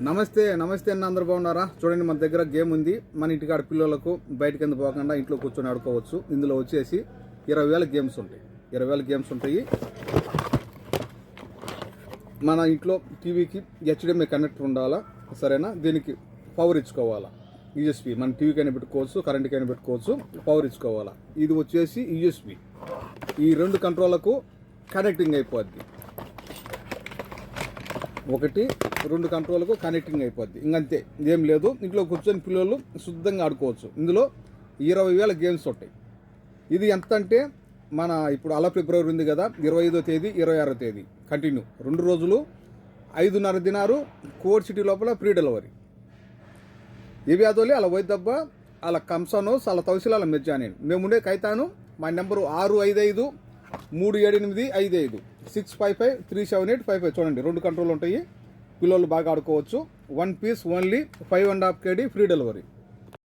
నమస్తే అన్న, అందరూ బాగున్నారా? చూడండి, మన దగ్గర గేమ్ ఉంది. మన ఇంటికాడ పిల్లలకు బయటకి ఎందుకు పోకుండా ఇంట్లో కూర్చొని ఆడుకోవచ్చు. ఇందులో వచ్చేసి 20,000 గేమ్స్ ఉంటాయి. 20,000 గేమ్స్ ఉంటాయి. మన ఇంట్లో టీవీకి HDMI కనెక్టర్ ఉండాలా, సరేనా? దీనికి పవర్ ఇచ్చుకోవాలా. యూఎస్బి మన టీవీకైనా పెట్టుకోవచ్చు, కరెంట్కైనా పెట్టుకోవచ్చు. పవర్ ఇచ్చుకోవాలా. ఇది వచ్చేసి యూఎస్బి. ఈ 2 కంట్రోళ్లకు కనెక్టింగ్ అయిపోద్ది. 1-2 కంట్రోల్కు కనెక్టింగ్ అయిపోద్ది. ఇంకంతే, ఏం లేదు. ఇంట్లో కూర్చొని పిల్లలు శుద్ధంగా ఆడుకోవచ్చు. ఇందులో 20,000 గేమ్స్ ఉంటాయి. ఇది ఎంత అంటే, మన ఇప్పుడు ఫిబ్రవరి ఉంది కదా, 25వ తేదీ 26వ తేదీ కంటిన్యూ 2 రోజులు 5:30 దినారు కోడ్ సిటీ లోపల ఫ్రీ డెలివరీ. ఇవి అదోలే అలా పోయిద్దబ్బా, అలా కంసాను అలా తవసిల అలా మెచ్చాను. మేముండే కైతాను. మా నెంబరు 65537855 6553785. చూడండి, 2 కంట్రోల్ ఉంటాయి. పిల్లలు బాగా ఆడుకోవచ్చు. 1 piece only 5.5 kg free delivery.